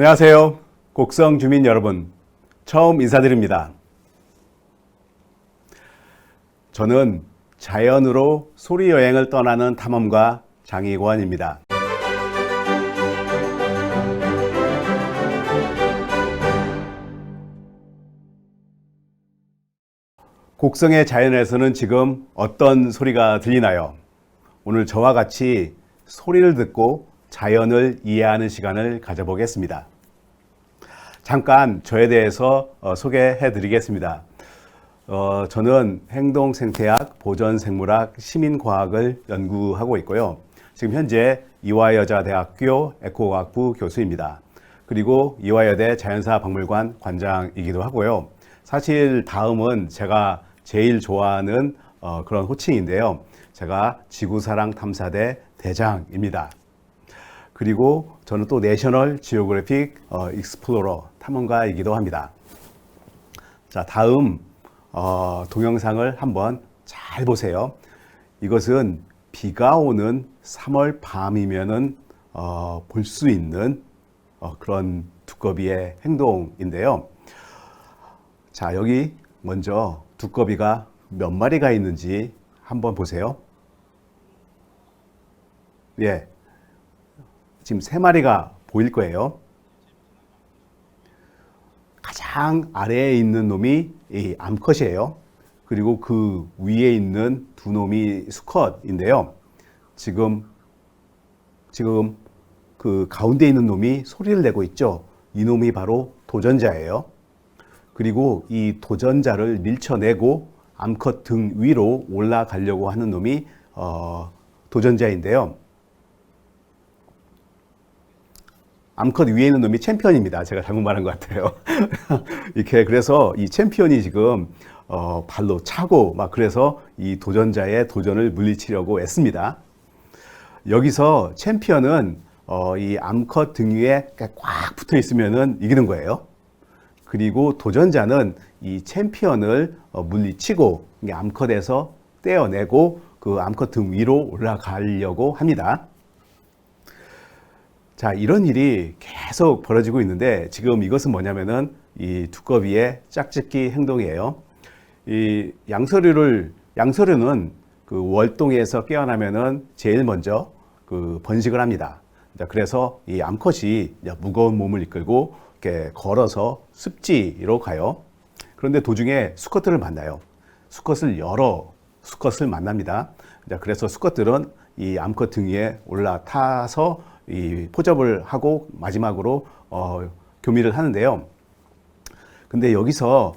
안녕하세요. 곡성 주민 여러분, 처음 인사드립니다. 저는 자연으로 소리 여행을 떠나는 탐험가 장희권입니다. 곡성의 자연에서는 지금 어떤 소리가 들리나요? 오늘 저와 같이 소리를 듣고 자연을 이해하는 시간을 가져보겠습니다. 잠깐 저에 대해서 소개해 드리겠습니다. 저는 행동생태학, 보전생물학, 시민과학을 연구하고 있고요. 지금 현재 이화여자대학교 에코과학부 교수입니다. 그리고 이화여대 자연사박물관 관장이기도 하고요. 사실 다음은 제가 제일 좋아하는 그런 호칭인데요. 제가 지구사랑 탐사대 대장입니다. 그리고 저는 또 내셔널 지오그래픽 익스플로러 탐험가이기도 합니다. 자, 다음 동영상을 한번 잘 보세요. 이것은 비가 오는 3월 밤이면은 볼 수 있는 그런 두꺼비의 행동인데요. 자, 여기 먼저 두꺼비가 몇 마리가 있는지 한번 보세요. 예. 지금 3마리가 보일 거예요. 가장 아래에 있는 놈이 이 암컷이에요. 그리고 그 위에 있는 두 놈이 수컷인데요. 지금 그 가운데 있는 놈이 소리를 내고 있죠. 이 놈이 바로 도전자예요. 그리고 이 도전자를 밀쳐내고 암컷 등 위로 올라가려고 하는 놈이 도전자인데요. 암컷 위에 있는 놈이 챔피언입니다. 제가 잘못 말한 것 같아요. 이렇게 그래서 이 챔피언이 지금 발로 차고 막 그래서 이 도전자의 도전을 물리치려고 애씁니다. 여기서 챔피언은 이 암컷 등 위에 꽉 붙어 있으면은 이기는 거예요. 그리고 도전자는 이 챔피언을 물리치고 암컷에서 떼어내고 그 암컷 등 위로 올라가려고 합니다. 자, 이런 일이 계속 벌어지고 있는데 지금 이것은 뭐냐면은 이 두꺼비의 짝짓기 행동이에요. 이 양서류는 그 월동에서 깨어나면은 제일 먼저 그 번식을 합니다. 그래서 이 암컷이 무거운 몸을 이끌고 이렇게 걸어서 습지로 가요. 그런데 도중에 수컷들을 만나요. 여러 수컷을 만납니다. 그래서 수컷들은 이 암컷 등 위에 올라타서 이 포접을 하고 마지막으로 교미를 하는데요. 근데 여기서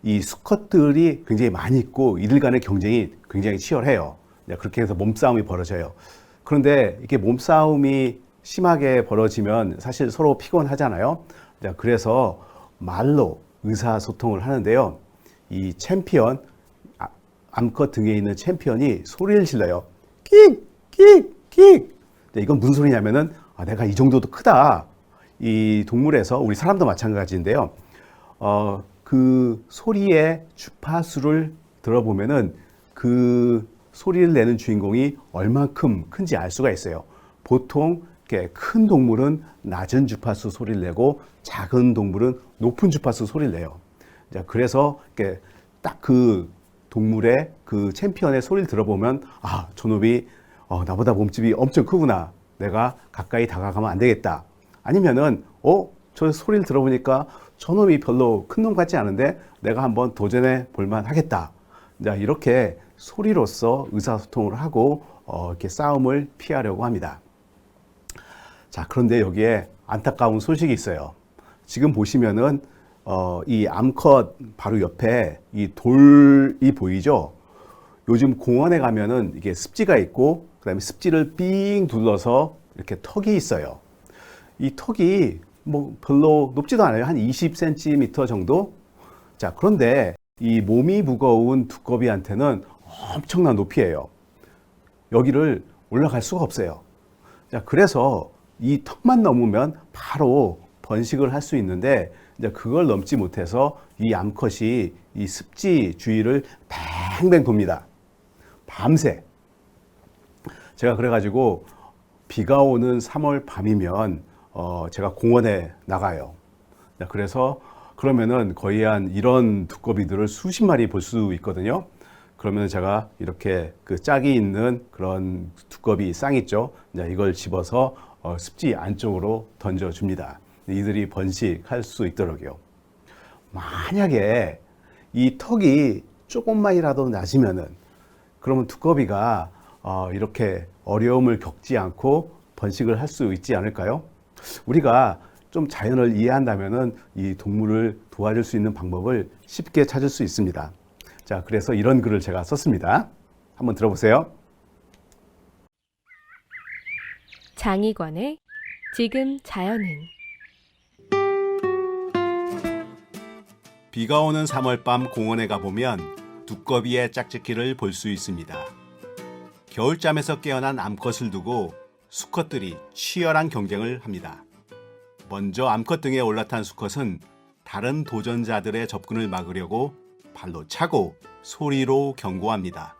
이 수컷들이 굉장히 많이 있고 이들 간의 경쟁이 굉장히 치열해요. 그렇게 해서 몸싸움이 벌어져요. 그런데 이게 몸싸움이 심하게 벌어지면 사실 서로 피곤하잖아요. 그래서 말로 의사소통을 하는데요. 이 챔피언, 암컷 등에 있는 챔피언이 소리를 질러요. 끽! 끽! 끽! 이건 무슨 소리냐면은 내가 이 정도도 크다. 이 동물에서 우리 사람도 마찬가지인데요. 그 소리의 주파수를 들어보면은 그 소리를 내는 주인공이 얼만큼 큰지 알 수가 있어요. 보통 이렇게 큰 동물은 낮은 주파수 소리를 내고 작은 동물은 높은 주파수 소리를 내요. 그래서 딱 그 동물의 그 챔피언의 소리를 들어보면 저놈이 나보다 몸집이 엄청 크구나. 내가 가까이 다가가면 안 되겠다. 아니면은, 저 소리를 들어보니까 저놈이 별로 큰 놈 같지 않은데 내가 한번 도전해 볼만 하겠다. 이렇게 소리로서 의사소통을 하고, 이렇게 싸움을 피하려고 합니다. 자, 그런데 여기에 안타까운 소식이 있어요. 지금 보시면은, 이 암컷 바로 옆에 이 돌이 보이죠? 요즘 공원에 가면은 이게 습지가 있고 그 다음에 습지를 삥 둘러서 이렇게 턱이 있어요. 이 턱이 뭐 별로 높지도 않아요. 한 20cm 정도? 자, 그런데 이 몸이 무거운 두꺼비한테는 엄청난 높이에요. 여기를 올라갈 수가 없어요. 자, 그래서 이 턱만 넘으면 바로 번식을 할 수 있는데 이제 그걸 넘지 못해서 이 암컷이 이 습지 주위를 뱅뱅 돕니다. 밤새. 제가 그래가지고 비가 오는 3월 밤이면 제가 공원에 나가요. 그래서 그러면은 거의 한 이런 두꺼비들을 수십 마리 볼 수 있거든요. 그러면 제가 이렇게 그 짝이 있는 그런 두꺼비 쌍 있죠. 이걸 집어서 습지 안쪽으로 던져줍니다. 이들이 번식할 수 있도록요. 만약에 이 턱이 조금만이라도 낮으면은 그러면 두꺼비가 이렇게 어려움을 겪지 않고 번식을 할 수 있지 않을까요? 우리가 좀 자연을 이해한다면은 이 동물을 도와줄 수 있는 방법을 쉽게 찾을 수 있습니다. 자, 그래서 이런 글을 제가 썼습니다. 한번 들어보세요. 장희관의 지금 자연은. 비가 오는 3월 밤 공원에 가보면 두꺼비의 짝짓기를 볼 수 있습니다. 겨울잠에서 깨어난 암컷을 두고 수컷들이 치열한 경쟁을 합니다. 먼저 암컷 등에 올라탄 수컷은 다른 도전자들의 접근을 막으려고 발로 차고 소리로 경고합니다.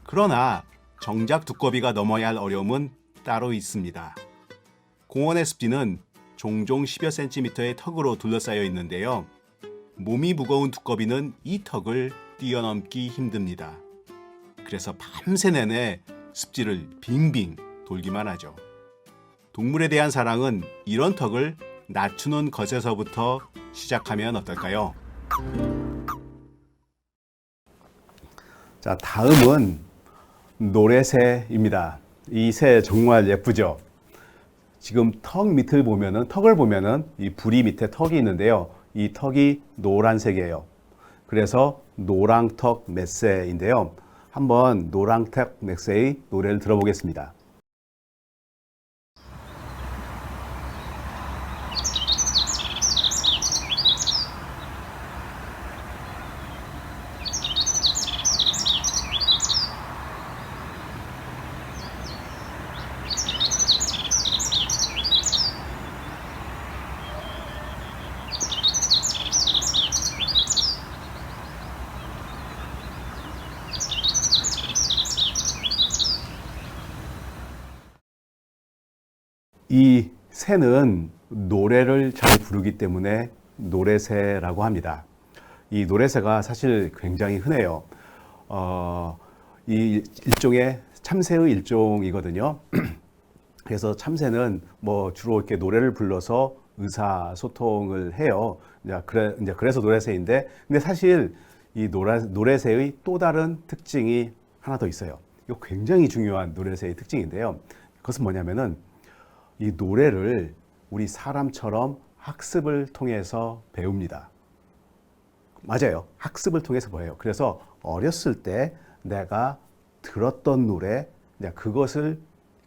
그러나 정작 두꺼비가 넘어야 할 어려움은 따로 있습니다. 공원의 습지는 종종 10여 센티미터의 턱으로 둘러싸여 있는데요. 몸이 무거운 두꺼비는 이 턱을 뛰어넘기 힘듭니다. 그래서 밤새 내내 습지를 빙빙 돌기만 하죠. 동물에 대한 사랑은 이런 턱을 낮추는 것에서부터 시작하면 어떨까요? 자, 다음은 노래새입니다. 이 새 정말 예쁘죠? 지금 턱을 보면은 이 부리 밑에 턱이 있는데요. 이 턱이 노란색이에요. 그래서 노랑턱 맷새인데요. 한번 노랑턱 맷새의 노래를 들어보겠습니다. 이 새는 노래를 잘 부르기 때문에 노래새라고 합니다. 이 노래새가 사실 굉장히 흔해요. 이 일종의 참새의 일종이거든요. 그래서 참새는 뭐 주로 이렇게 노래를 불러서 의사소통을 해요. 그래서 노래새인데, 근데 사실 이 노래새의 또 다른 특징이 하나 더 있어요. 이거 굉장히 중요한 노래새의 특징인데요. 그것은 뭐냐면은 이 노래를 우리 사람처럼 학습을 통해서 배웁니다. 맞아요. 학습을 통해서 배워요. 그래서 어렸을 때 내가 들었던 노래, 그것을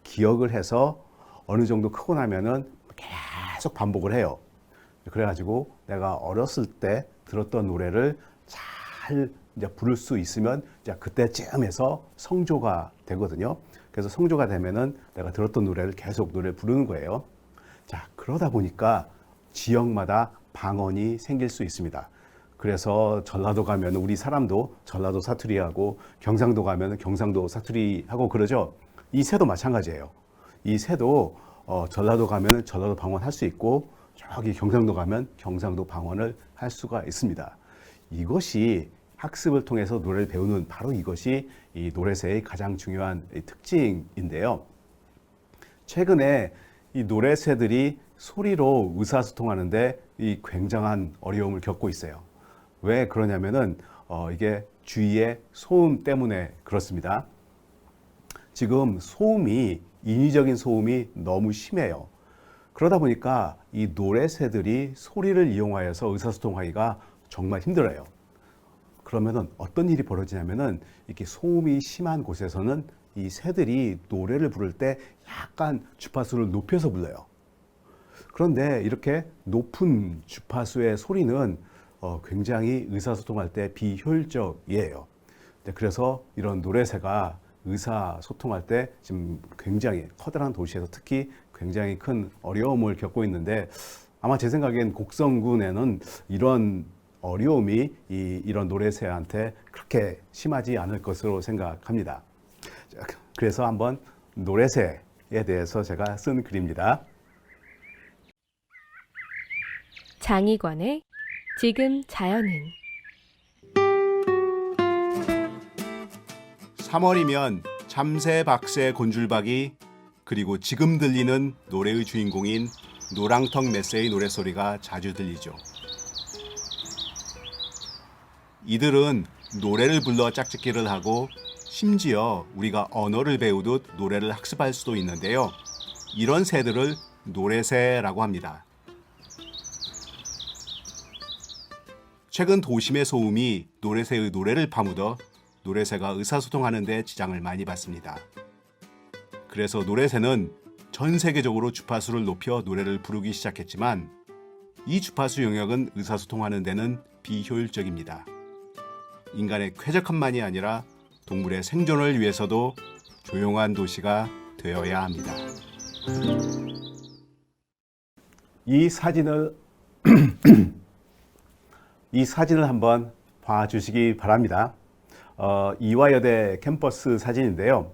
기억을 해서 어느 정도 크고 나면은 계속 반복을 해요. 그래가지고 내가 어렸을 때 들었던 노래를 잘 부를 수 있으면 그때쯤에서 성조가 되거든요. 그래서 성조가 되면은 내가 들었던 노래를 계속 노래 부르는 거예요. 자, 그러다 보니까 지역마다 방언이 생길 수 있습니다. 그래서 전라도 가면 우리 사람도 전라도 사투리하고 경상도 가면 경상도 사투리하고 그러죠. 이 새도 마찬가지예요. 이 새도 전라도 가면 전라도 방언 할 수 있고 저기 경상도 가면 경상도 방언을 할 수가 있습니다. 이것이 학습을 통해서 노래를 배우는 바로 이것이 이 노래새의 가장 중요한 특징인데요. 최근에 이 노래새들이 소리로 의사소통하는데 이 굉장한 어려움을 겪고 있어요. 왜 그러냐면은 이게 주위의 소음 때문에 그렇습니다. 지금 인위적인 소음이 너무 심해요. 그러다 보니까 이 노래새들이 소리를 이용하여서 의사소통하기가 정말 힘들어요. 그러면은 어떤 일이 벌어지냐면은 이렇게 소음이 심한 곳에서는 이 새들이 노래를 부를 때 약간 주파수를 높여서 불러요. 그런데 이렇게 높은 주파수의 소리는 굉장히 의사소통할 때 비효율적이에요. 그래서 이런 노래새가 의사소통할 때 지금 굉장히 커다란 도시에서 특히 굉장히 큰 어려움을 겪고 있는데, 아마 제 생각엔 곡성군에는 이런 어려움이 이런 노래새한테 그렇게 심하지 않을 것으로 생각합니다. 그래서 한번 노래새에 대해서 제가 쓴 글입니다. 장희관의 지금 자연은 3월이면 참새, 박새, 곤줄박이 그리고 지금 들리는 노래의 주인공인 노랑턱 매새의 노랫소리가 자주 들리죠. 이들은 노래를 불러 짝짓기를 하고 심지어 우리가 언어를 배우듯 노래를 학습할 수도 있는데요. 이런 새들을 노래새라고 합니다. 최근 도심의 소음이 노래새의 노래를 파묻어 노래새가 의사소통하는 데 지장을 많이 받습니다. 그래서 노래새는 전 세계적으로 주파수를 높여 노래를 부르기 시작했지만 이 주파수 영역은 의사소통하는 데는 비효율적입니다. 인간의 쾌적함만이 아니라 동물의 생존을 위해서도 조용한 도시가 되어야 합니다. 이 사진을 한번 봐주시기 바랍니다. 이화여대 캠퍼스 사진인데요.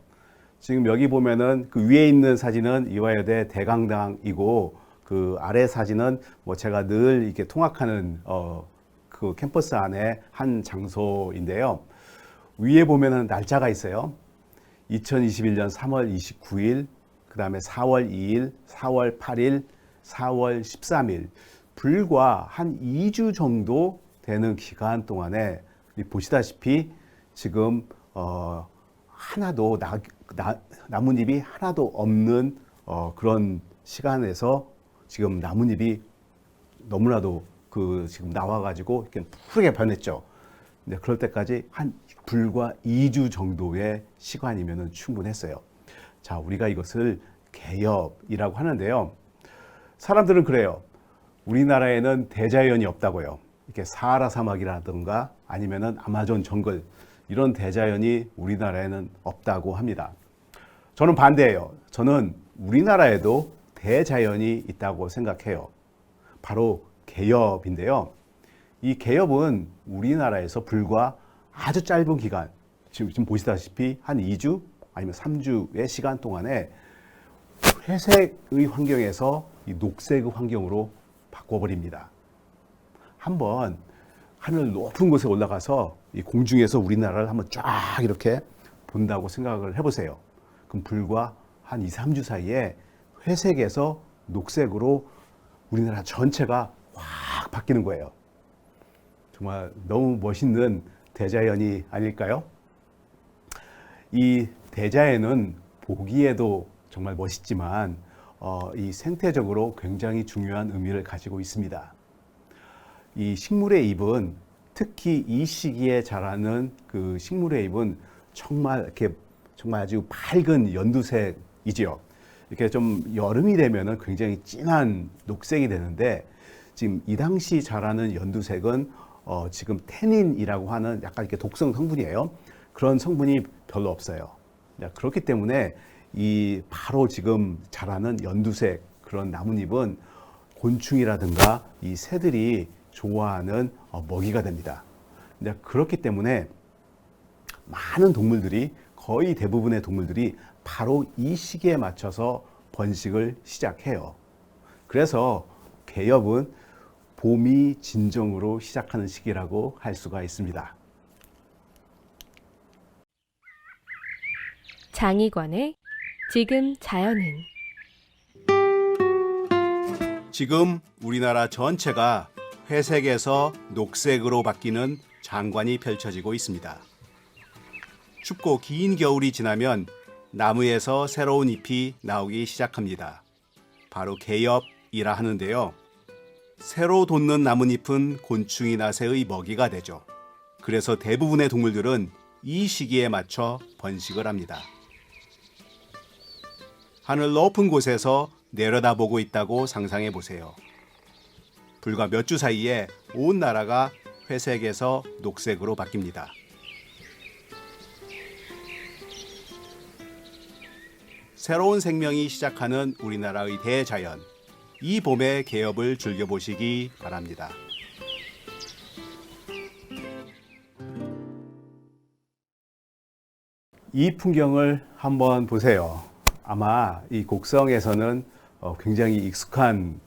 지금 여기 보면은 그 위에 있는 사진은 이화여대 대강당이고 그 아래 사진은 뭐 제가 늘 이렇게 통학하는 그 캠퍼스 안에 한 장소인데요. 위에 보면은 날짜가 있어요. 2021년 3월 29일, 그 다음에 4월 2일, 4월 8일, 4월 13일. 불과 한 2주 정도 되는 기간 동안에 보시다시피 지금 하나도 나뭇잎이 하나도 없는 그런 시간에서 지금 나뭇잎이 너무나도 지금 나와가지고 이렇게 푸르게 변했죠. 근데 그럴 때까지 한 불과 2주 정도의 시간이면 충분했어요. 자, 우리가 이것을 개엽이라고 하는데요. 사람들은 그래요. 우리나라에는 대자연이 없다고요. 이렇게 사하라 사막이라든가 아니면은 아마존 정글 이런 대자연이 우리나라에는 없다고 합니다. 저는 반대예요. 저는 우리나라에도 대자연이 있다고 생각해요. 바로 개엽인데요. 이 개엽은 우리나라에서 불과 아주 짧은 기간, 지금 보시다시피 한 2주 아니면 3주의 시간 동안에 회색의 환경에서 이 녹색의 환경으로 바꿔버립니다. 한번 하늘 높은 곳에 올라가서 이 공중에서 우리나라를 한번 쫙 이렇게 본다고 생각을 해보세요. 그럼 불과 한 2, 3주 사이에 회색에서 녹색으로 우리나라 전체가 확 바뀌는 거예요. 정말 너무 멋있는 대자연이 아닐까요? 이 대자연은 보기에도 정말 멋있지만 이 생태적으로 굉장히 중요한 의미를 가지고 있습니다. 이 식물의 잎은 특히 이 시기에 자라는 그 식물의 잎은 정말 아주 밝은 연두색이지요. 이렇게 좀 여름이 되면은 굉장히 진한 녹색이 되는데 지금 이 당시 자라는 연두색은 지금 태닌이라고 하는 약간 이렇게 독성 성분이에요. 그런 성분이 별로 없어요. 그렇기 때문에 이 바로 지금 자라는 연두색 그런 나뭇잎은 곤충이라든가 이 새들이 좋아하는 먹이가 됩니다. 그렇기 때문에 많은 동물들이 거의 대부분의 동물들이 바로 이 시기에 맞춰서 번식을 시작해요. 그래서 개엽은 봄이 진정으로 시작하는 시기라고 할 수가 있습니다. 장희관의 지금 자연은 지금 우리나라 전체가 회색에서 녹색으로 바뀌는 장관이 펼쳐지고 있습니다. 춥고 긴 겨울이 지나면 나무에서 새로운 잎이 나오기 시작합니다. 바로 개엽이라 하는데요. 새로 돋는 나뭇잎은 곤충이나 새의 먹이가 되죠. 그래서 대부분의 동물들은 이 시기에 맞춰 번식을 합니다. 하늘 높은 곳에서 내려다보고 있다고 상상해 보세요. 불과 몇 주 사이에 온 나라가 회색에서 녹색으로 바뀝니다. 새로운 생명이 시작하는 우리나라의 대자연, 이 봄의 개엽을 즐겨보시기 바랍니다. 이 풍경을 한번 보세요. 아마 이 곡성에서는 굉장히 익숙한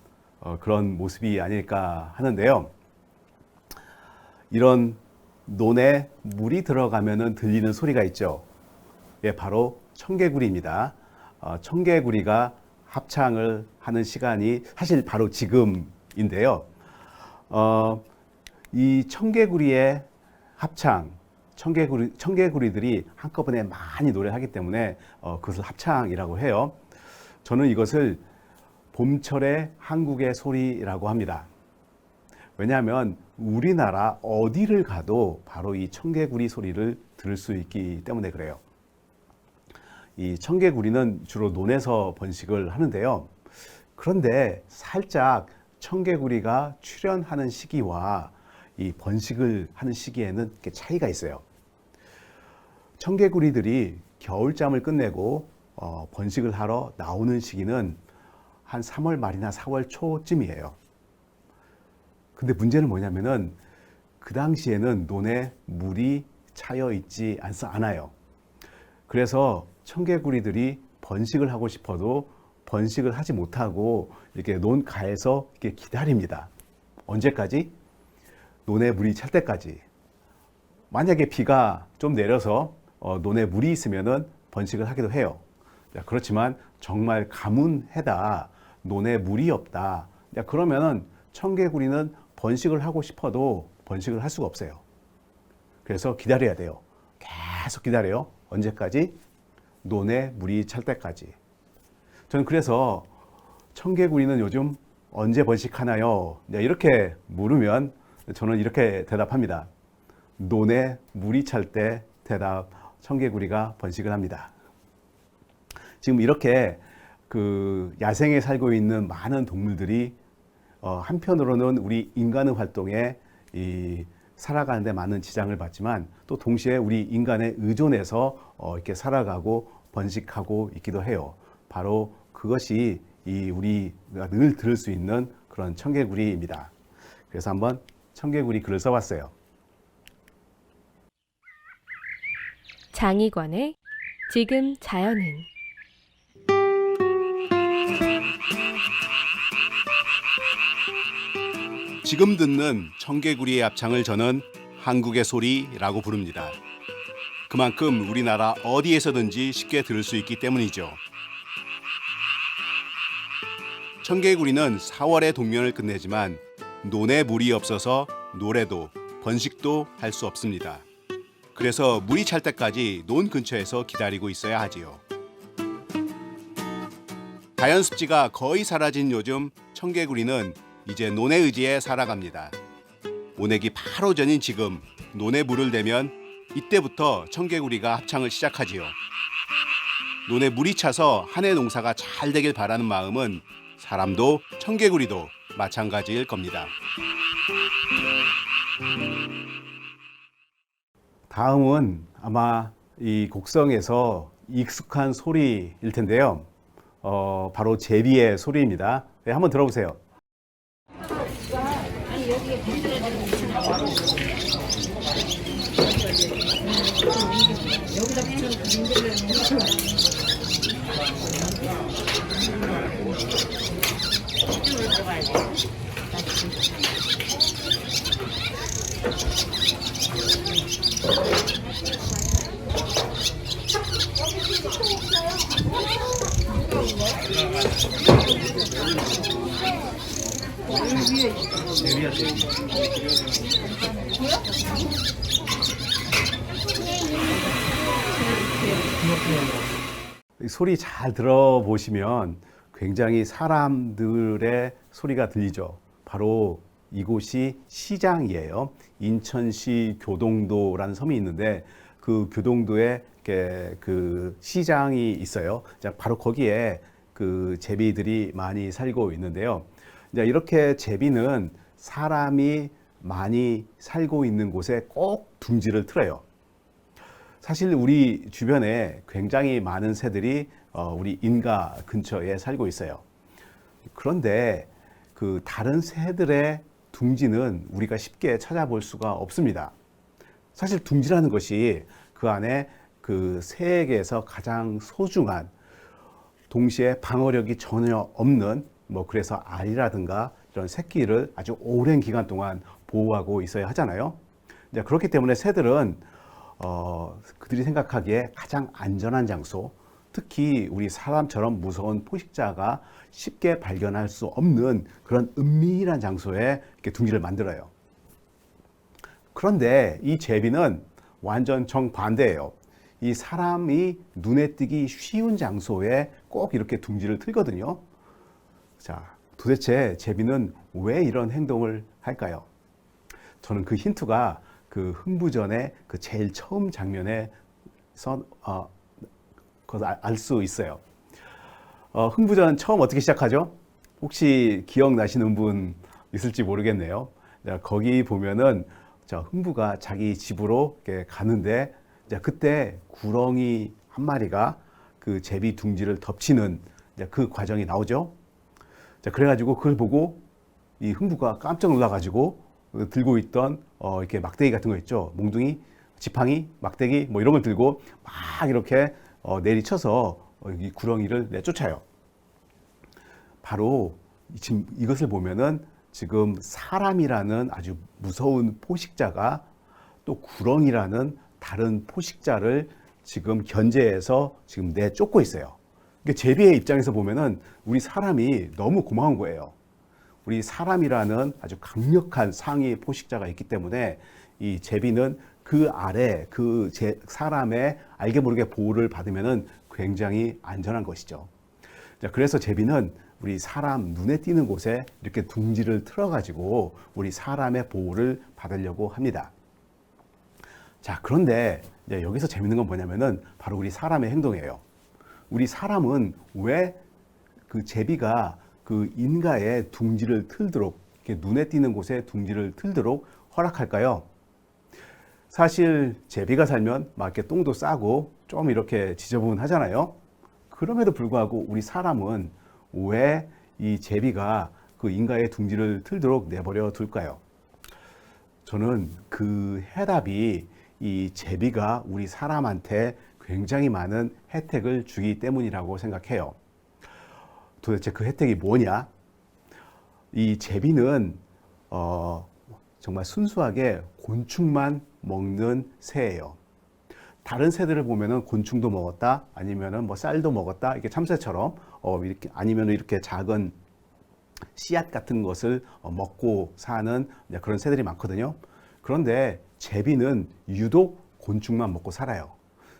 그런 모습이 아닐까 하는데요. 이런 논에 물이 들어가면 들리는 소리가 있죠. 예, 바로 청개구리입니다. 청개구리가 합창을 하는 시간이 사실 바로 지금인데요. 이 청개구리의 합창, 청개구리들이 한꺼번에 많이 노래를 하기 때문에 그것을 합창이라고 해요. 저는 이것을 봄철의 한국의 소리라고 합니다. 왜냐하면 우리나라 어디를 가도 바로 이 청개구리 소리를 들을 수 있기 때문에 그래요. 이 청개구리는 주로 논에서 번식을 하는데요. 그런데 살짝 청개구리가 출현하는 시기와 이 번식을 하는 시기에는 차이가 있어요. 청개구리들이 겨울잠을 끝내고 번식을 하러 나오는 시기는 한 3월 말이나 4월 초쯤이에요. 근데 문제는 뭐냐면은 그 당시에는 논에 물이 차여 있지 않아요. 그래서 청개구리들이 번식을 하고 싶어도 번식을 하지 못하고 이렇게 논가에서 이렇게 기다립니다. 언제까지? 논에 물이 찰 때까지. 만약에 비가 좀 내려서 논에 물이 있으면은 번식을 하기도 해요. 그렇지만 정말 가뭄해다, 논에 물이 없다, 그러면은 청개구리는 번식을 하고 싶어도 번식을 할 수가 없어요. 그래서 기다려야 돼요. 계속 기다려요. 언제까지? 논에 물이 찰 때까지. 저는 그래서 청개구리는 요즘 언제 번식하나요? 이렇게 물으면 저는 이렇게 대답합니다. 논에 물이 찰 때 청개구리가 번식을 합니다. 지금 이렇게 그 야생에 살고 있는 많은 동물들이 한편으로는 우리 인간의 활동에 살아가는데 많은 지장을 받지만 또 동시에 우리 인간에 의존해서 이렇게 살아가고 번식하고 있기도 해요. 바로 그것이 우리가 늘 들을 수 있는 그런 청개구리입니다. 그래서 한번 청개구리 글을 써봤어요. 장희관의 지금 자연은 지금 듣는 청개구리의 합창을 저는 한국의 소리라고 부릅니다. 그만큼 우리나라 어디에서든지 쉽게 들을 수 있기 때문이죠. 청개구리는 4월에 동면을 끝내지만 논에 물이 없어서 노래도 번식도 할 수 없습니다. 그래서 물이 찰 때까지 논 근처에서 기다리고 있어야 하지요. 자연 습지가 거의 사라진 요즘 청개구리는 이제 논에 의지해 살아갑니다. 모내기 바로 전인 지금 논에 물을 대면 이때부터 청개구리가 합창을 시작하지요. 논에 물이 차서 한 해 농사가 잘 되길 바라는 마음은 사람도 청개구리도 마찬가지일 겁니다. 다음은 아마 이 곡성에서 익숙한 소리일 텐데요. 바로 제비의 소리입니다. 네, 한번 들어보세요. 소리 잘 들어보시면 굉장히 사람들의 소리가 들리죠. 바로 이곳이 시장이에요. 인천시 교동도라는 섬이 있는데 그 교동도에 그 시장이 있어요. 바로 거기에 그 제비들이 많이 살고 있는데요. 이렇게 제비는 사람이 많이 살고 있는 곳에 꼭 둥지를 틀어요. 사실 우리 주변에 굉장히 많은 새들이 우리 인가 근처에 살고 있어요. 그런데 그 다른 새들의 둥지는 우리가 쉽게 찾아볼 수가 없습니다. 사실 둥지라는 것이 그 안에 그 새에게서 가장 소중한, 동시에 방어력이 전혀 없는 뭐 그래서 알이라든가 이런 새끼를 아주 오랜 기간 동안 보호하고 있어야 하잖아요. 이제 그렇기 때문에 새들은 그들이 생각하기에 가장 안전한 장소, 특히 우리 사람처럼 무서운 포식자가 쉽게 발견할 수 없는 그런 은밀한 장소에 이렇게 둥지를 만들어요. 그런데 이 제비는 완전 정반대예요. 이 사람이 눈에 띄기 쉬운 장소에 꼭 이렇게 둥지를 틀거든요. 자, 도대체 제비는 왜 이런 행동을 할까요? 저는 그 힌트가 그 흥부전의 그 제일 처음 장면에서 그걸 알 수 있어요. 흥부전 처음 어떻게 시작하죠? 혹시 기억나시는 분 있을지 모르겠네요. 자, 거기 보면은 흥부가 자기 집으로 이렇게 가는데, 자, 그때 구렁이 한 마리가 그 제비 둥지를 덮치는 그 과정이 나오죠. 자, 그래가지고 그걸 보고 이 흥부가 깜짝 놀라가지고 들고 있던 이렇게 막대기 같은 거 있죠. 몽둥이, 지팡이, 막대기 뭐 이런 걸 들고 막 이렇게 내리쳐서 이 구렁이를 내쫓아요. 바로 지금 이것을 보면은 지금 사람이라는 아주 무서운 포식자가 또 구렁이라는 다른 포식자를 지금 견제해서 지금 내쫓고 있어요. 그러니까 제비의 입장에서 보면은 우리 사람이 너무 고마운 거예요. 우리 사람이라는 아주 강력한 상위 포식자가 있기 때문에 이 제비는 그 아래 그 사람의 알게 모르게 보호를 받으면은 굉장히 안전한 것이죠. 자, 그래서 제비는 우리 사람 눈에 띄는 곳에 이렇게 둥지를 틀어가지고 우리 사람의 보호를 받으려고 합니다. 자, 그런데 이제 여기서 재밌는 건 뭐냐면은 바로 우리 사람의 행동이에요. 우리 사람은 왜 그 제비가 그 인가의 둥지를 틀도록, 이렇게 눈에 띄는 곳에 둥지를 틀도록 허락할까요? 사실 제비가 살면 막 이렇게 똥도 싸고 좀 이렇게 지저분하잖아요. 그럼에도 불구하고 우리 사람은 왜 이 제비가 그 인가의 둥지를 틀도록 내버려 둘까요? 저는 그 해답이 이 제비가 우리 사람한테 굉장히 많은 혜택을 주기 때문이라고 생각해요. 도대체 그 혜택이 뭐냐? 이 제비는 정말 순수하게 곤충만 먹는 새예요. 다른 새들을 보면은 곤충도 먹었다, 아니면은 뭐 쌀도 먹었다, 이렇게 참새처럼 이렇게, 아니면은 이렇게 작은 씨앗 같은 것을 먹고 사는 그런 새들이 많거든요. 그런데 제비는 유독 곤충만 먹고 살아요.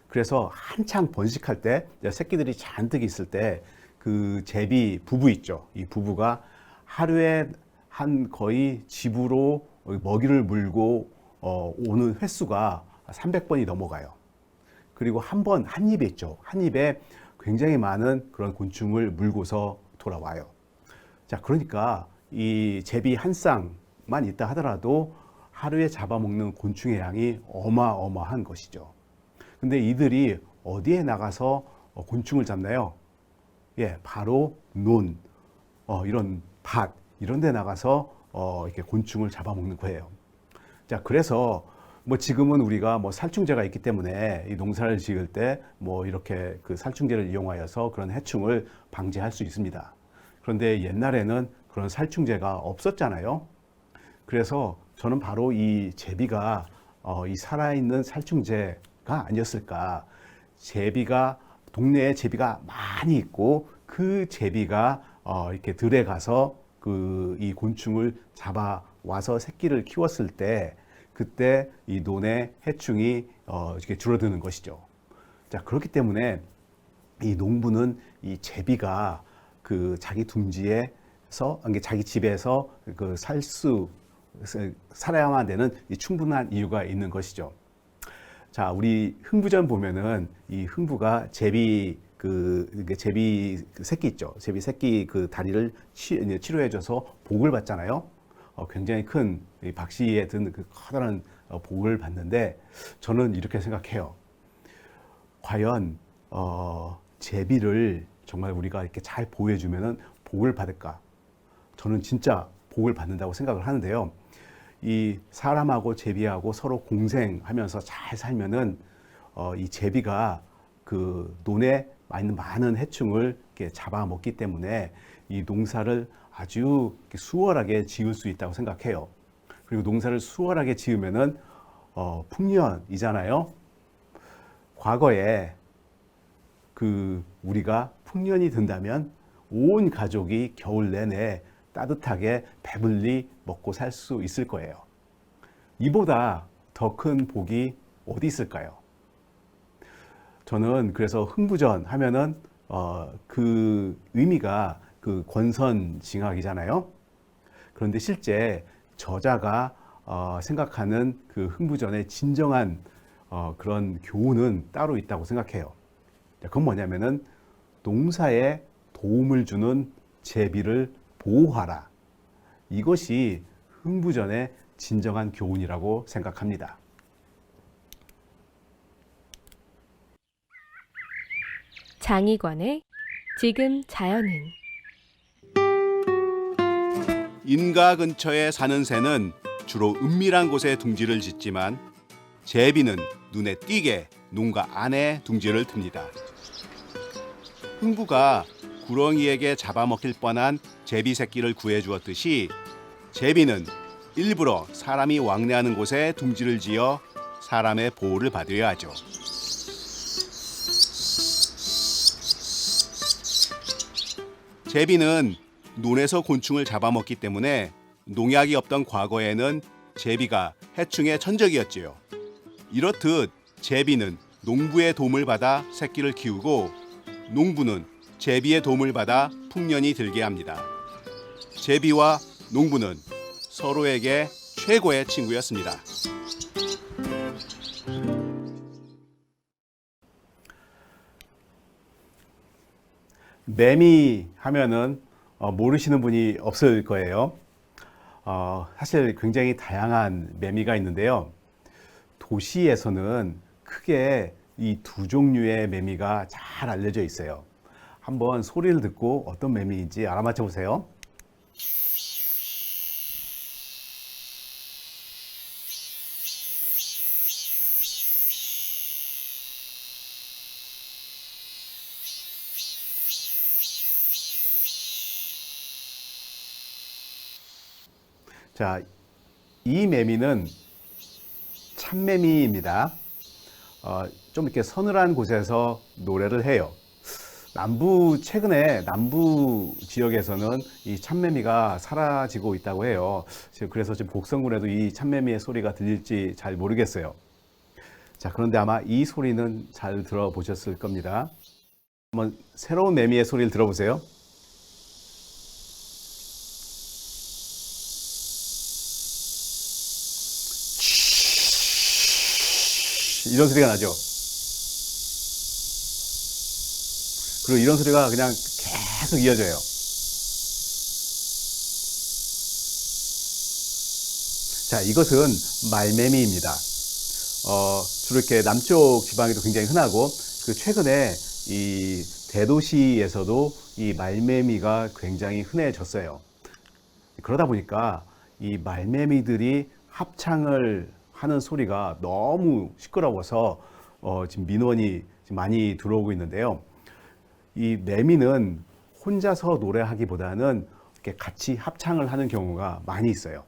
그래서 한창 번식할 때, 새끼들이 잔뜩 있을 때 그 제비 부부 있죠. 이 부부가 하루에 한 거의 집으로 먹이를 물고 오는 횟수가 300번이 넘어가요. 그리고 한 입에 있죠. 한 입에 굉장히 많은 그런 곤충을 물고서 돌아와요. 자, 그러니까 이 제비 한 쌍만 있다 하더라도 하루에 잡아먹는 곤충의 양이 어마어마한 것이죠. 근데 이들이 어디에 나가서 곤충을 잡나요? 예, 바로 이런 밭, 이런 데 나가서 이렇게 곤충을 잡아먹는 거예요. 자, 그래서 뭐 지금은 우리가 뭐 살충제가 있기 때문에 이 농사를 지을 때 뭐 이렇게 그 살충제를 이용하여서 그런 해충을 방지할 수 있습니다. 그런데 옛날에는 그런 살충제가 없었잖아요. 그래서 저는 바로 이 제비가 이 살아있는 살충제가 아니었을까. 동네에 제비가 많이 있고 그 제비가 이렇게 들에 가서 이 곤충을 잡아와서 새끼를 키웠을 때 그때 이 논의 해충이 이렇게 줄어드는 것이죠. 자, 그렇기 때문에 이 농부는 이 제비가 그 자기 둥지에서, 자기 집에서 살아야만 되는 이 충분한 이유가 있는 것이죠. 자, 우리 흥부전 보면은 이 흥부가 제비 새끼 있죠. 제비 새끼 그 다리를 치료해줘서 복을 받잖아요. 굉장히 큰 박씨에 든 그 커다란 복을 받는데 저는 이렇게 생각해요. 과연 제비를 정말 우리가 이렇게 잘 보호해주면은 복을 받을까? 저는 진짜 복을 받는다고 생각을 하는데요. 이 사람하고 제비하고 서로 공생하면서 잘 살면은 이 제비가 그 논에 많은 해충을 이렇게 잡아먹기 때문에 이 농사를 아주 수월하게 지을 수 있다고 생각해요. 그리고 농사를 수월하게 지으면은 풍년이잖아요. 과거에 그 우리가 풍년이 든다면 온 가족이 겨울 내내 따뜻하게 배불리 먹고 살 수 있을 거예요. 이보다 더 큰 복이 어디 있을까요? 저는 그래서 흥부전 하면은 그 의미가 그 권선징악이잖아요. 그런데 실제 저자가 생각하는 그 흥부전의 진정한 그런 교훈은 따로 있다고 생각해요. 그건 뭐냐면은 농사에 도움을 주는 제비를 보호하라. 이것이 흥부전의 진정한 교훈이라고 생각합니다. 장희관의 지금 자연은. 인가 근처에 사는 새는 주로 은밀한 곳에 둥지를 짓지만 제비는 눈에 띄게 농가 안에 둥지를 틉니다. 흥부가 구렁이에게 잡아먹힐 뻔한 제비 새끼를 구해주었듯이 제비는 일부러 사람이 왕래하는 곳에 둥지를 지어 사람의 보호를 받아야 하죠. 제비는 논에서 곤충을 잡아먹기 때문에 농약이 없던 과거에는 제비가 해충의 천적이었지요. 이렇듯 제비는 농부의 도움을 받아 새끼를 키우고 농부는 제비의 도움을 받아 풍년이 들게 합니다. 제비와 농부는 서로에게 최고의 친구였습니다. 매미 하면은 모르시는 분이 없을 거예요. 사실 굉장히 다양한 매미가 있는데요. 도시에서는 크게 이 두 종류의 매미가 잘 알려져 있어요. 한번 소리를 듣고 어떤 매미인지 알아맞혀 보세요. 자, 이 매미는 참매미입니다. 좀 이렇게 서늘한 곳에서 노래를 해요. 최근에 남부 지역에서는 이 참매미가 사라지고 있다고 해요. 그래서 지금 곡성군에도 이 참매미의 소리가 들릴지 잘 모르겠어요. 자, 그런데 아마 이 소리는 잘 들어보셨을 겁니다. 한번 새로운 매미의 소리를 들어보세요. 이런 소리가 나죠. 그리고 이런 소리가 그냥 계속 이어져요. 자, 이것은 말매미입니다. 주로 이렇게 남쪽 지방에도 굉장히 흔하고, 최근에 이 대도시에서도 이 말매미가 굉장히 흔해졌어요. 그러다 보니까 이 말매미들이 합창을 하는 소리가 너무 시끄러워서 지금 민원이 지금 많이 들어오고 있는데요. 이 매미는 혼자서 노래하기보다는 이렇게 같이 합창을 하는 경우가 많이 있어요.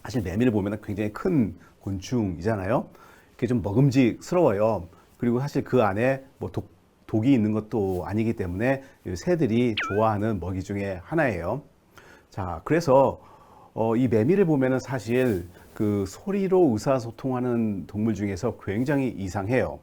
사실 매미를 보면 굉장히 큰 곤충이잖아요. 이게 좀 먹음직스러워요. 그리고 사실 그 안에 뭐 독이 있는 것도 아니기 때문에 새들이 좋아하는 먹이 중에 하나예요. 자, 그래서 이 매미를 보면은 사실 그 소리로 의사소통하는 동물 중에서 굉장히 이상해요.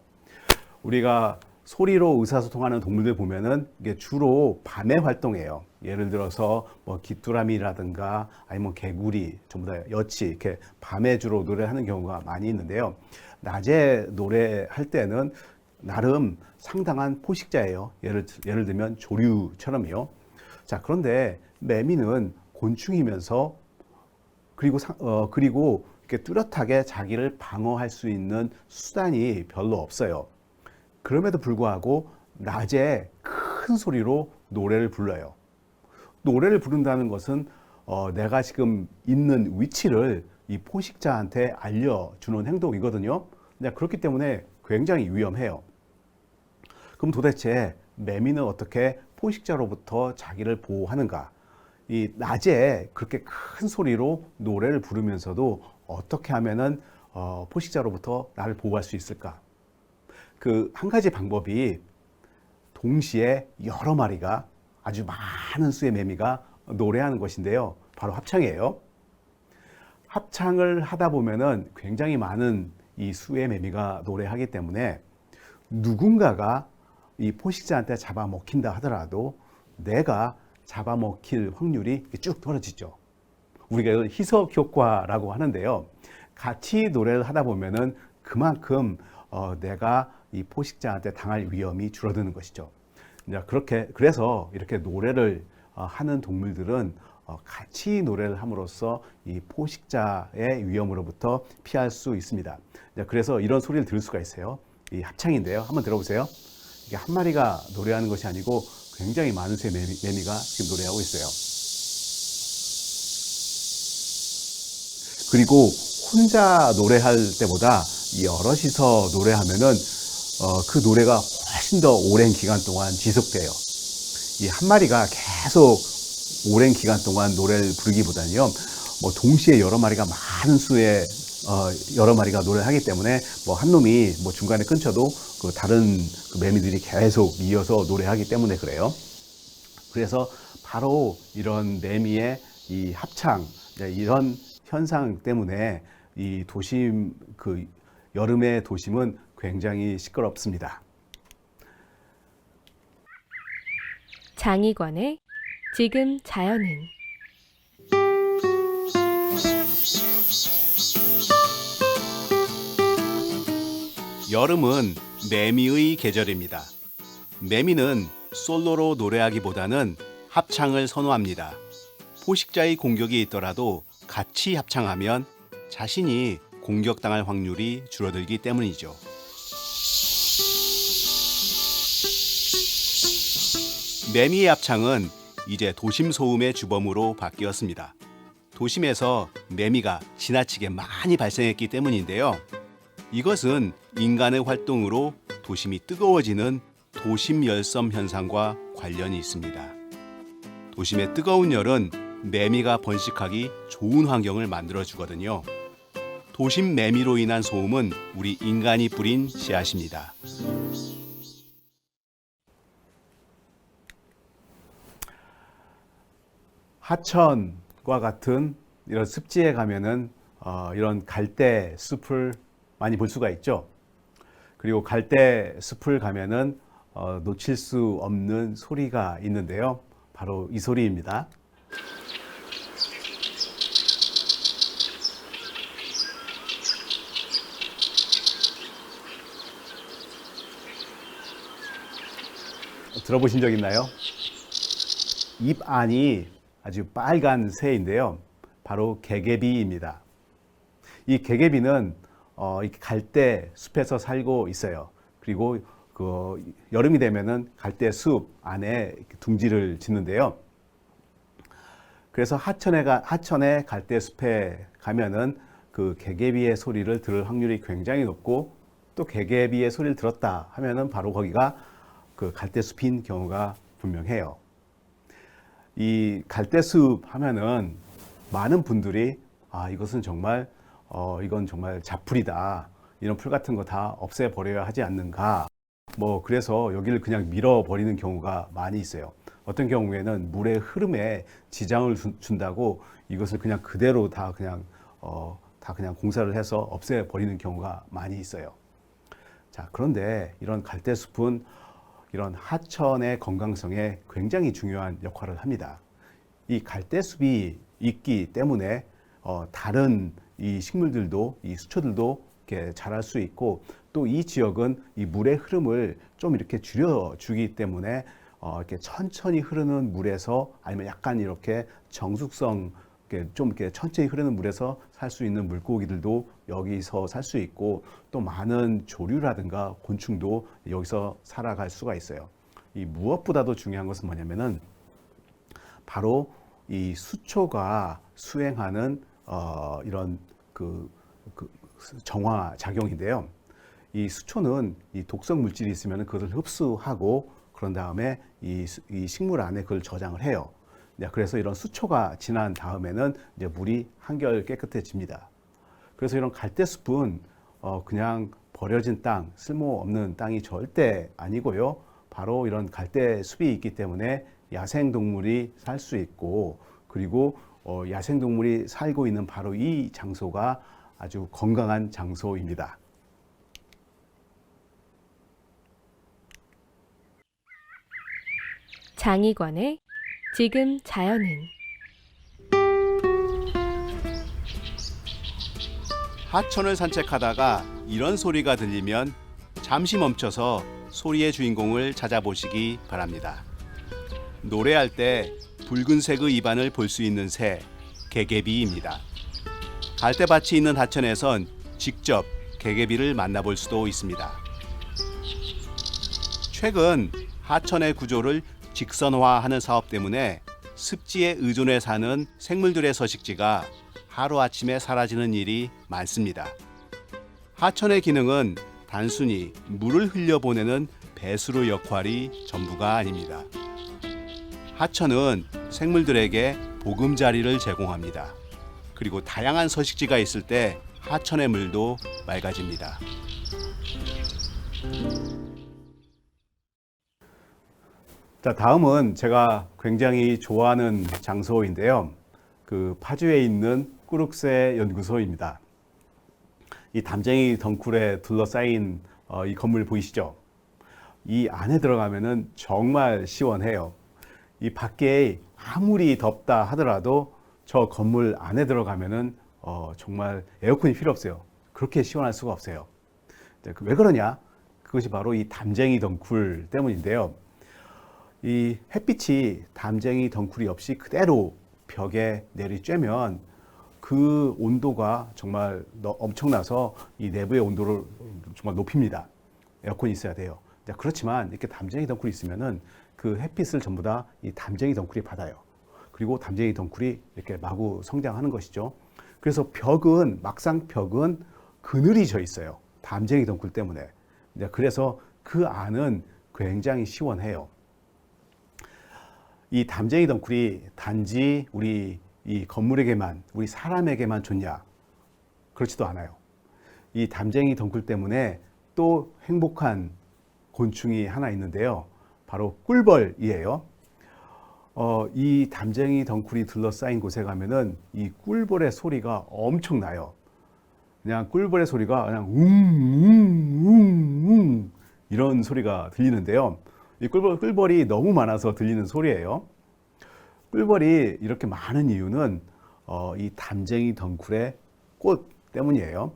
우리가 소리로 의사소통하는 동물들 보면은 이게 주로 밤에 활동해요. 예를 들어서 뭐 귀뚜라미라든가 아니면 개구리, 전부 다 여치 이렇게 밤에 주로 노래하는 경우가 많이 있는데요. 낮에 노래할 때는 나름 상당한 포식자예요. 예를 들면 조류처럼요. 자, 그런데 매미는 곤충이면서 그리고 이렇게 뚜렷하게 자기를 방어할 수 있는 수단이 별로 없어요. 그럼에도 불구하고 낮에 큰 소리로 노래를 불러요. 노래를 부른다는 것은 내가 지금 있는 위치를 이 포식자한테 알려주는 행동이거든요. 그렇기 때문에 굉장히 위험해요. 그럼 도대체 매미는 어떻게 포식자로부터 자기를 보호하는가? 이 낮에 그렇게 큰 소리로 노래를 부르면서도 어떻게 하면은 포식자로부터 나를 보호할 수 있을까? 그 한 가지 방법이 동시에 여러 마리가 아주 많은 수의 매미가 노래하는 것인데요. 바로 합창이에요. 합창을 하다 보면은 굉장히 많은 이 수의 매미가 노래하기 때문에 누군가가 이 포식자한테 잡아먹힌다 하더라도 내가 잡아먹힐 확률이 쭉 떨어지죠. 우리가 이걸 희석 효과라고 하는데요. 같이 노래를 하다 보면은 그만큼 내가 이 포식자한테 당할 위험이 줄어드는 것이죠. 그래서 이렇게 노래를 하는 동물들은 같이 노래를 함으로써 이 포식자의 위험으로부터 피할 수 있습니다. 그래서 이런 소리를 들을 수가 있어요. 이 합창인데요. 한번 들어보세요. 이게 한 마리가 노래하는 것이 아니고 굉장히 많은 수의 매미가 지금 노래하고 있어요. 그리고 혼자 노래할 때보다 여럿이서 노래하면은 그 노래가 훨씬 더 오랜 기간 동안 지속돼요. 이 한 마리가 계속 오랜 기간 동안 노래를 부르기보다는요, 뭐 동시에 여러 마리가 많은 수의 여러 마리가 노래를 하기 때문에 뭐 한 놈이 뭐 중간에 끊쳐도 그 다른 그 매미들이 계속 이어서 노래하기 때문에 그래요. 그래서 바로 이런 매미의 이 합창, 이런 현상 때문에 이 도심, 그 여름의 도심은 굉장히 시끄럽습니다. 장희관의 지금 자연은 여름은 매미의 계절입니다. 매미는 솔로로 노래하기보다는 합창을 선호합니다. 포식자의 공격이 있더라도 같이 합창하면 자신이 공격당할 확률이 줄어들기 때문이죠. 매미의 합창은 이제 도심 소음의 주범으로 바뀌었습니다. 도심에서 매미가 지나치게 많이 발생했기 때문인데요. 이것은 인간의 활동으로 도심이 뜨거워지는 도심 열섬 현상과 관련이 있습니다. 도심의 뜨거운 열은 매미가 번식하기 좋은 환경을 만들어 주거든요. 도심 매미로 인한 소음은 우리 인간이 뿌린 씨앗입니다. 하천과 같은 이런 습지에 가면은 이런 갈대 숲을 많이 볼 수가 있죠. 그리고 갈대 숲을 가면은 놓칠 수 없는 소리가 있는데요. 바로 이 소리입니다. 들어보신 적 있나요? 입 안이 아주 빨간 새인데요. 바로 개개비입니다. 이 개개비는 이 갈대 숲에서 살고 있어요. 그리고 그 여름이 되면은 갈대 숲 안에 둥지를 짓는데요. 그래서 하천의 갈대 숲에 가면은 그 개개비의 소리를 들을 확률이 굉장히 높고, 또 개개비의 소리를 들었다 하면은 바로 거기가 그 갈대 숲인 경우가 분명해요. 이 갈대 숲 하면은 많은 분들이 이것은 정말 이건 정말 잡풀이다, 이런 풀 같은 거 다 없애버려야 하지 않는가, 뭐 그래서 여기를 그냥 밀어버리는 경우가 많이 있어요. 어떤 경우에는 물의 흐름에 지장을 준다고 이것을 그냥 그대로 다 그냥 공사를 해서 없애버리는 경우가 많이 있어요. 자, 그런데 이런 갈대숲은 이런 하천의 건강성에 굉장히 중요한 역할을 합니다. 이 갈대숲이 있기 때문에 다른 이 식물들도, 이 수초들도 이렇게 자랄 수 있고, 또 이 지역은 이 물의 흐름을 좀 이렇게 줄여주기 때문에 이렇게 천천히 흐르는 물에서, 아니면 약간 이렇게 정숙성, 좀 이렇게 천천히 흐르는 물에서 살 수 있는 물고기들도 여기서 살 수 있고, 또 많은 조류라든가 곤충도 여기서 살아갈 수가 있어요. 이 무엇보다도 중요한 것은 뭐냐면은 바로 이 수초가 수행하는 이런 그 정화 작용인데요. 이 수초는 이 독성 물질이 있으면 그것을 흡수하고 그런 다음에 이 식물 안에 그걸 저장을 해요. 그래서 이런 수초가 지난 다음에는 이제 물이 한결 깨끗해집니다. 그래서 이런 갈대숲은 그냥 버려진 땅, 쓸모없는 땅이 절대 아니고요. 바로 이런 갈대숲이 있기 때문에 야생동물이 살 수 있고, 그리고 야생동물이 살고 있는 바로 이 장소가 아주 건강한 장소입니다. 장의관의 지금 자연은. 하천을 산책하다가 이런 소리가 들리면 잠시 멈춰서 소리의 주인공을 찾아보시기 바랍니다. 노래할 때 붉은색의 입안을 볼 수 있는 새, 개개비입니다. 갈대밭이 있는 하천에선 직접 개개비를 만나볼 수도 있습니다. 최근 하천의 구조를 직선화하는 사업 때문에 습지에 의존해 사는 생물들의 서식지가 하루아침에 사라지는 일이 많습니다. 하천의 기능은 단순히 물을 흘려보내는 배수로 역할이 전부가 아닙니다. 하천은 생물들에게 보금자리를 제공합니다. 그리고 다양한 서식지가 있을 때 하천의 물도 맑아집니다. 자, 다음은 제가 굉장히 좋아하는 장소인데요. 그 파주에 있는 꾸룩새 연구소입니다. 이 담쟁이 덩굴에 둘러싸인 이 건물 보이시죠? 이 안에 들어가면은 정말 시원해요. 이 밖에 아무리 덥다 하더라도 저 건물 안에 들어가면은 정말 에어컨이 필요 없어요. 그렇게 시원할 수가 없어요. 왜 그러냐? 그것이 바로 이 담쟁이 덩굴 때문인데요. 이 햇빛이 담쟁이 덩굴이 없이 그대로 벽에 내리쬐면 그 온도가 정말 엄청나서 이 내부의 온도를 정말 높입니다. 에어컨이 있어야 돼요. 그렇지만 이렇게 담쟁이 덩굴이 있으면은 그 햇빛을 전부 다 이 담쟁이 덩굴이 받아요. 그리고 담쟁이 덩굴이 이렇게 마구 성장하는 것이죠. 그래서 막상 벽은 그늘이 져 있어요. 담쟁이 덩굴 때문에. 그래서 그 안은 굉장히 시원해요. 이 담쟁이 덩굴이 단지 우리 이 건물에게만, 우리 사람에게만 좋냐? 그렇지도 않아요. 이 담쟁이 덩굴 때문에 또 행복한 곤충이 하나 있는데요. 바로 꿀벌이에요. 이 담쟁이 덩굴이 둘러싸인 곳에 가면은 이 꿀벌의 소리가 엄청나요. 그냥 꿀벌의 소리가 그냥 웅웅웅웅 이런 소리가 들리는데요. 이 꿀벌이 너무 많아서 들리는 소리예요. 꿀벌이 이렇게 많은 이유는 이 담쟁이 덩굴의 꽃 때문이에요.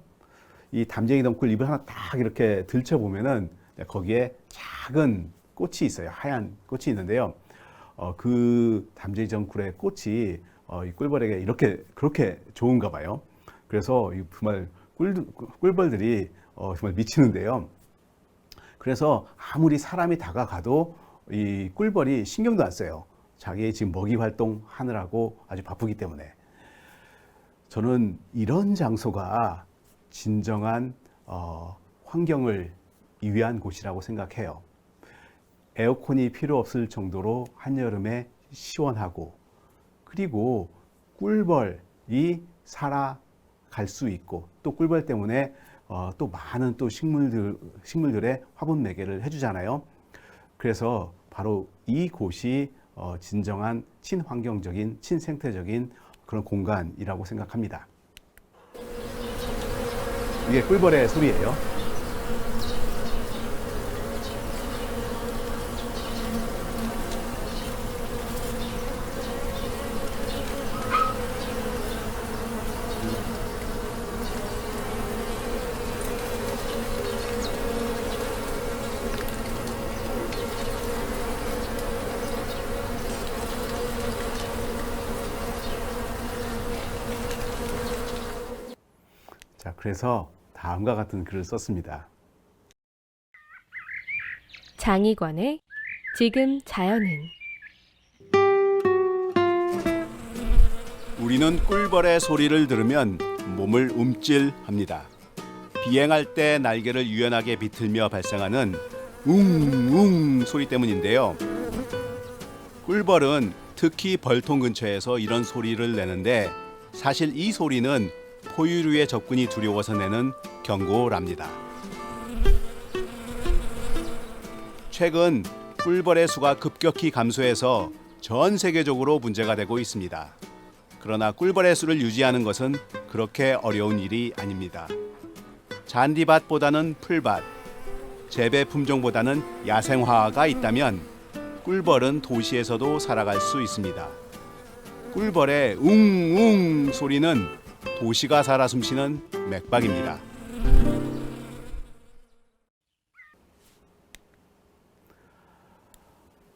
이 담쟁이 덩굴 잎을 하나 딱 이렇게 들춰보면은 거기에 작은 꽃이 있어요. 하얀 꽃이 있는데요. 그 담쟁이 덩굴의 꽃이 이 꿀벌에게 그렇게 좋은가 봐요. 그래서 정말 꿀벌들이 정말 미치는데요. 그래서 아무리 사람이 다가가도 이 꿀벌이 신경도 안 써요. 자기의 지금 먹이 활동 하느라고 아주 바쁘기 때문에. 저는 이런 장소가 진정한 환경을 위한 곳이라고 생각해요. 에어컨이 필요 없을 정도로 한여름에 시원하고, 그리고 꿀벌이 살아갈 수 있고, 또 꿀벌 때문에 또 많은 또 식물들의 화분 매개를 해주잖아요. 그래서 바로 이 곳이 진정한 친환경적인, 친생태적인 그런 공간이라고 생각합니다. 이게 꿀벌의 소리예요. 자, 그래서 다음과 같은 글을 썼습니다. 장의관의 지금 자연은. 우리는 꿀벌의 소리를 들으면 몸을 움찔합니다. 비행할 때 날개를 유연하게 비틀며 발생하는 웅웅 소리 때문인데요. 꿀벌은 특히 벌통 근처에서 이런 소리를 내는데 사실 이 소리는 포유류의 접근이 두려워서 내는 경고랍니다. 최근 꿀벌의 수가 급격히 감소해서 전 세계적으로 문제가 되고 있습니다. 그러나 꿀벌의 수를 유지하는 것은 그렇게 어려운 일이 아닙니다. 잔디밭보다는 풀밭, 재배 품종보다는 야생화가 있다면 꿀벌은 도시에서도 살아갈 수 있습니다. 꿀벌의 웅웅 소리는 도시가 살아 숨쉬는 맥박입니다.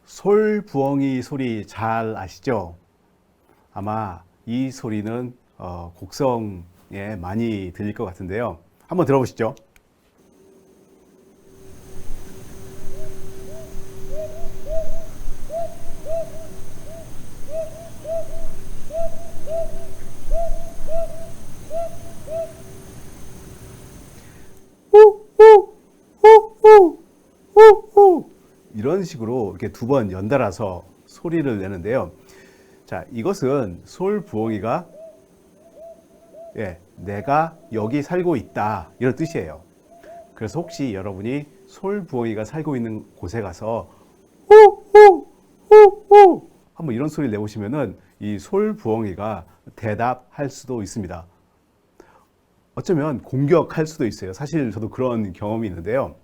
솔부엉이 소리 잘 아시죠? 아마 이 소리는 곡성에 많이 들릴 것 같은데요. 한번 들어보시죠. 이런 식으로 이렇게 두 번 연달아서 소리를 내는데요. 자, 이것은 솔부엉이가 내가 여기 살고 있다 이런 뜻이에요. 그래서 혹시 여러분이 솔부엉이가 살고 있는 곳에 가서 호호호호 한번 이런 소리를 내보시면은 이 솔부엉이가 대답할 수도 있습니다. 어쩌면 공격할 수도 있어요. 사실 저도 그런 경험이 있는데요.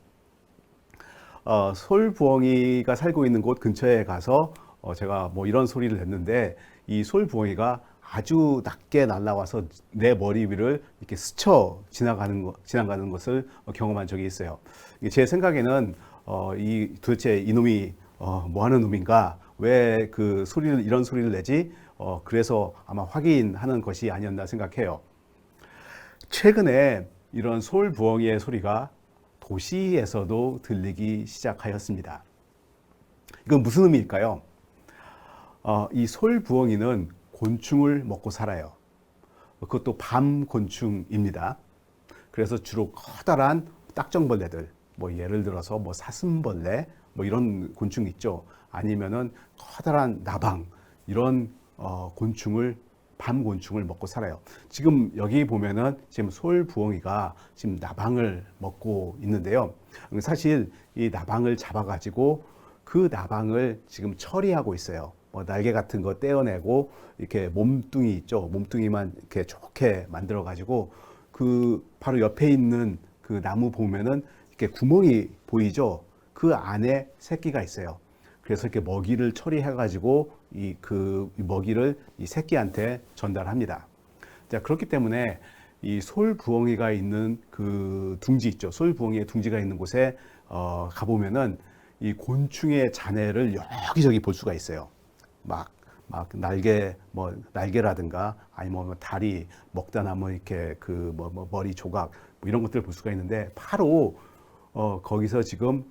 솔부엉이가 살고 있는 곳 근처에 가서 제가 뭐 이런 소리를 냈는데 이 솔부엉이가 아주 낮게 날아와서 내 머리 위를 이렇게 스쳐 지나가는 것을 경험한 적이 있어요. 제 생각에는 도대체 이놈이 뭐 하는 놈인가? 왜 그 이런 소리를 내지? 그래서 아마 확인하는 것이 아니었나 생각해요. 최근에 이런 솔부엉이의 소리가 도시에서도 들리기 시작하였습니다. 이건 무슨 의미일까요? 이 솔부엉이는 곤충을 먹고 살아요. 그것도 밤 곤충입니다. 그래서 주로 커다란 딱정벌레들, 뭐 예를 들어서 뭐 사슴벌레, 뭐 이런 곤충 있죠. 아니면은 커다란 나방, 이런 밤 곤충을 먹고 살아요. 지금 여기 보면은 지금 솔부엉이가 지금 나방을 먹고 있는데요. 사실 이 나방을 잡아가지고 그 나방을 지금 처리하고 있어요. 뭐 날개 같은 거 떼어내고 이렇게 몸뚱이 있죠. 몸뚱이만 이렇게 좋게 만들어 가지고 그 바로 옆에 있는 그 나무 보면은 이렇게 구멍이 보이죠. 그 안에 새끼가 있어요. 그래서 이렇게 먹이를 처리해 가지고 이 먹이를 이 새끼한테 전달합니다. 자, 그렇기 때문에 이 솔부엉이가 있는 그 둥지 있죠. 솔부엉이의 둥지가 있는 곳에 가보면은 이 곤충의 잔해를 여기저기 볼 수가 있어요. 막 날개라든가 아니면 뭐 다리 먹다 남은 이렇게 머리 조각 뭐 이런 것들을 볼 수가 있는데 바로 거기서 지금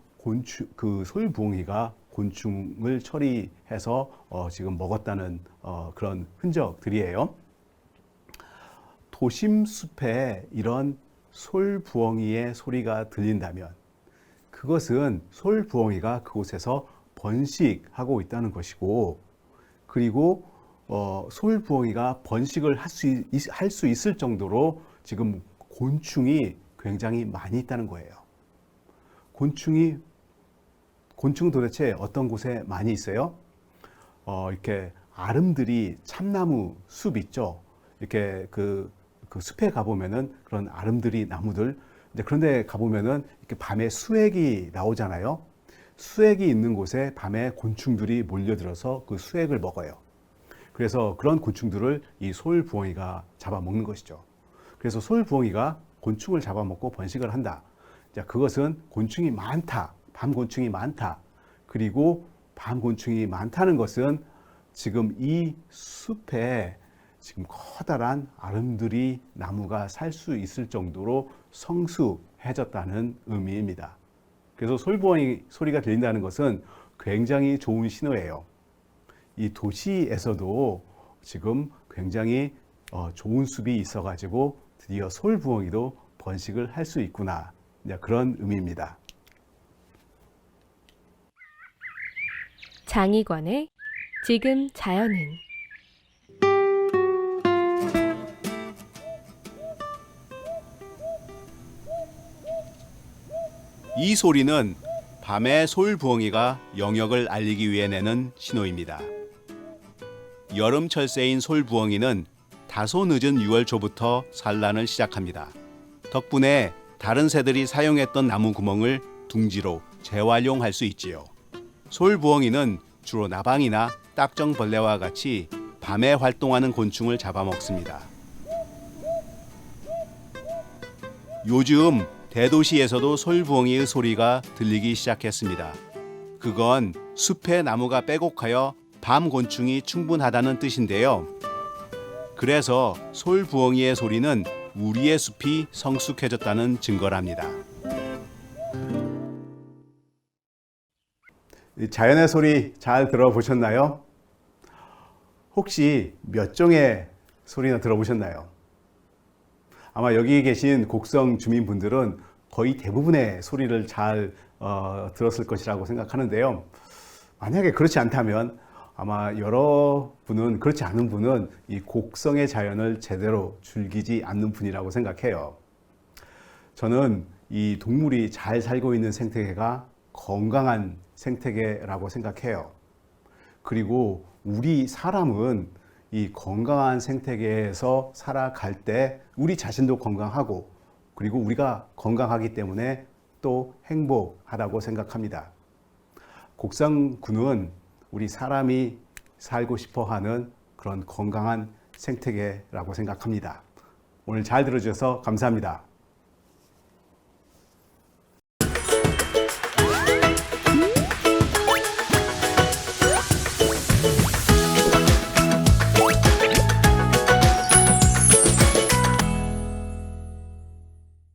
그 솔부엉이가 곤충을 처리해서 지금 먹었다는 그런 흔적들이에요. 도심 숲에 이런 솔부엉이의 소리가 들린다면 그것은 솔부엉이가 그곳에서 번식하고 있다는 것이고, 그리고 솔부엉이가 번식을 할 수 있을 정도로 지금 곤충이 굉장히 많이 있다는 거예요. 곤충 도대체 어떤 곳에 많이 있어요? 이렇게 아름드리 참나무 숲 있죠. 이렇게 그 숲에 가보면은 그런 아름드리 나무들, 그런데 가보면은 이렇게 밤에 수액이 나오잖아요. 수액이 있는 곳에 밤에 곤충들이 몰려들어서 그 수액을 먹어요. 그래서 그런 곤충들을 이 솔부엉이가 잡아먹는 것이죠. 그래서 솔부엉이가 곤충을 잡아먹고 번식을 한다. 자, 그것은 곤충이 많다. 밤 곤충이 많다. 그리고 밤 곤충이 많다는 것은 지금 이 숲에 지금 커다란 아름드리 나무가 살 수 있을 정도로 성숙해졌다는 의미입니다. 그래서 솔부엉이 소리가 들린다는 것은 굉장히 좋은 신호예요. 이 도시에서도 지금 굉장히 좋은 숲이 있어가지고 드디어 솔부엉이도 번식을 할 수 있구나. 이제 그런 의미입니다. 장의관의 지금 자연은 이 소리는 밤에 솔부엉이가 영역을 알리기 위해 내는 신호입니다. 여름 철새인 솔부엉이는 다소 늦은 6월 초부터 산란을 시작합니다. 덕분에 다른 새들이 사용했던 나무 구멍을 둥지로 재활용할 수 있지요. 솔부엉이는 주로 나방이나 딱정벌레와 같이 밤에 활동하는 곤충을 잡아먹습니다. 요즘 대도시에서도 솔부엉이의 소리가 들리기 시작했습니다. 그건 숲의 나무가 빼곡하여 밤 곤충이 충분하다는 뜻인데요. 그래서 솔부엉이의 소리는 우리의 숲이 성숙해졌다는 증거랍니다. 자연의 소리 잘 들어보셨나요? 혹시 몇 종의 소리나 들어보셨나요? 아마 여기 계신 곡성 주민분들은 거의 대부분의 소리를 잘 들었을 것이라고 생각하는데요. 만약에 그렇지 않다면 아마 여러분은, 그렇지 않은 분은 이 곡성의 자연을 제대로 즐기지 않는 분이라고 생각해요. 저는 이 동물이 잘 살고 있는 생태계가 건강한 생태계라고 생각해요. 그리고 우리 사람은 이 건강한 생태계에서 살아갈 때 우리 자신도 건강하고, 그리고 우리가 건강하기 때문에 또 행복하다고 생각합니다. 곡성군은 우리 사람이 살고 싶어 하는 그런 건강한 생태계라고 생각합니다. 오늘 잘 들어주셔서 감사합니다.